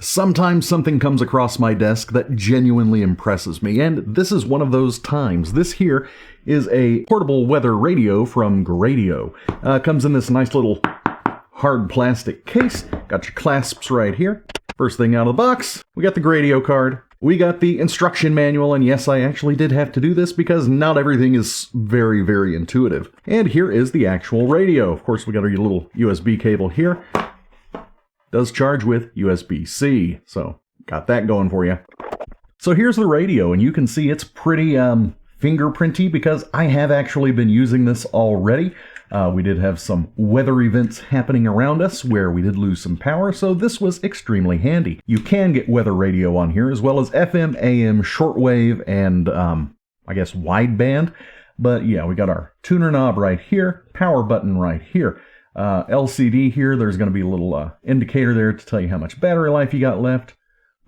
Sometimes something comes across my desk that genuinely impresses me, and this is one of those times. This here is a portable weather radio from Greadio. Comes in this nice little hard plastic case. Got your clasps right here. First thing out of the box, we got the Greadio card. We got the instruction manual, and yes, I actually did have to do this because not everything is very, very intuitive. And here is the actual radio. Of course, we got our little USB cable here. Does charge with USB-C, so got that going for you. So here's the radio, and you can see it's pretty fingerprinty because I have actually been using this already. We did have some weather events happening around us where we did lose some power, so this was extremely handy. You can get weather radio on here, as well as FM, AM, shortwave, and I guess wideband. But yeah, we got our tuner knob right here, power button right here. LCD here, there's going to be a little indicator there to tell you how much battery life you got left.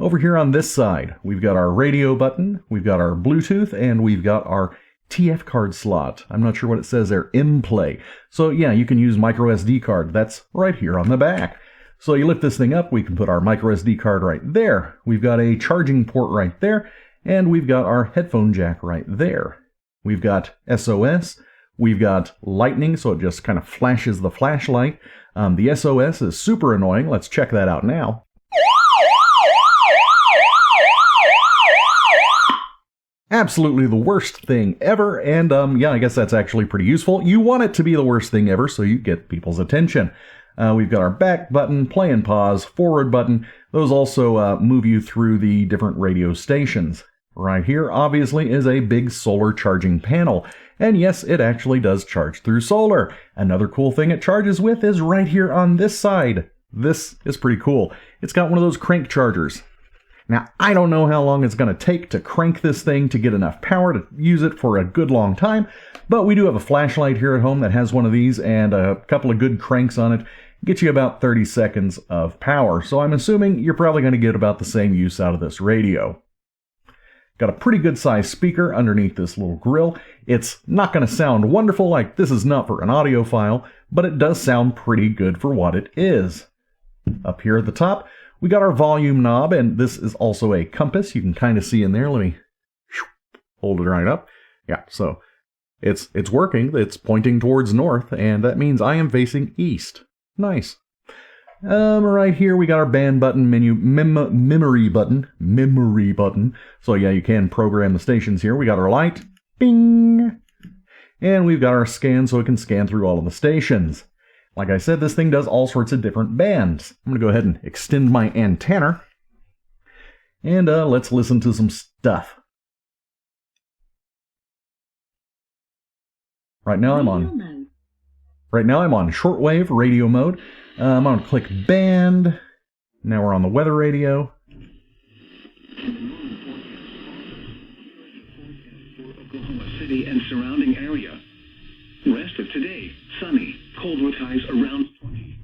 Over here on this side, we've got our radio button, we've got our Bluetooth, and we've got our TF card slot. I'm not sure what it says there, M-Play. So yeah, you can use micro SD card. That's right here on the back. So you lift this thing up, we can put our micro SD card right there. We've got a charging port right there, and we've got our headphone jack right there. We've got SOS. We've got lightning, so it just kind of flashes the flashlight. The SOS is super annoying. Let's check that out now. Absolutely the worst thing ever, and yeah, I guess that's actually pretty useful. You want it to be the worst thing ever so you get people's attention. We've got our back button, play and pause, forward button. Those also move you through the different radio stations. Right here, obviously, is a big solar charging panel. And yes, it actually does charge through solar. Another cool thing it charges with is right here on this side. This is pretty cool. It's got one of those crank chargers. Now, I don't know how long it's going to take to crank this thing to get enough power to use it for a good long time, but we do have a flashlight here at home that has one of these and a couple of good cranks on it. Get you about 30 seconds of power, so I'm assuming you're probably going to get about the same use out of this radio. Got a pretty good sized speaker underneath this little grill. It's not going to sound wonderful, like this is not for an audio file, but it does sound pretty good for what it is. Up here at the top, we got our volume knob, and this is also a compass. You can kind of see in there. Let me hold it right up. Yeah, so it's working. It's pointing towards north, and that means I am facing east. Nice. Right here we got our band button, memory button. So yeah, you can program the stations here. We got our light, bing, and we've got our scan so it can scan through all of the stations. Like I said, this thing does all sorts of different bands. I'm going to go ahead and extend my antenna, and let's listen to some stuff. Right now I'm on shortwave radio mode. I'm going to click band. Now we're on the weather radio. Oklahoma City and surrounding area. Rest of today, sunny, cold with highs around 20.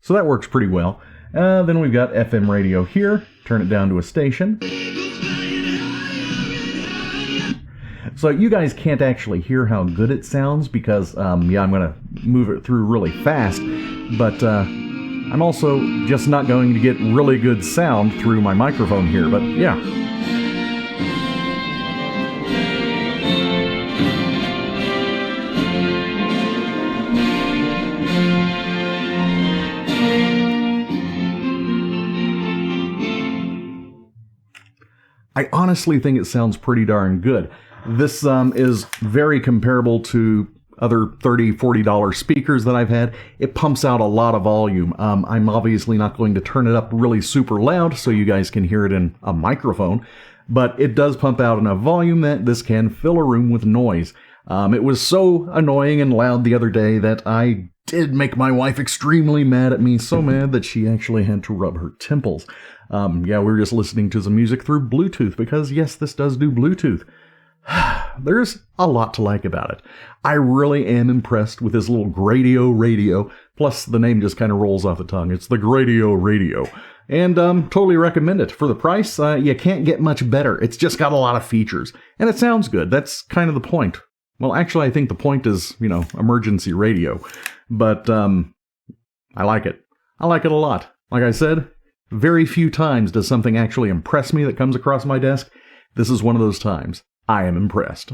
So that works pretty well. Then we've got FM radio here. Turn it down to a station. So you guys can't actually hear how good it sounds because, yeah, I'm going to move it through really fast. But I'm also just not going to get really good sound through my microphone here. But yeah. I honestly think it sounds pretty darn good. This is very comparable to other $30, $40 speakers that I've had. It pumps out a lot of volume. I'm obviously not going to turn it up really super loud so you guys can hear it in a microphone, but it does pump out enough volume that this can fill a room with noise. It was so annoying and loud the other day that I did make my wife extremely mad at me, so mad that she actually had to rub her temples. Yeah, we were just listening to some music through Bluetooth because, yes, this does do Bluetooth. There's a lot to like about it. I really am impressed with this little Greadio radio. Plus, the name just kind of rolls off the tongue. It's the Greadio radio. And totally recommend it. For the price, you can't get much better. It's just got a lot of features. And it sounds good. That's kind of the point. Well, actually, I think the point is, emergency radio. But I like it. I like it a lot. Like I said, Very few times does something actually impress me that comes across my desk. This is one of those times. I am impressed.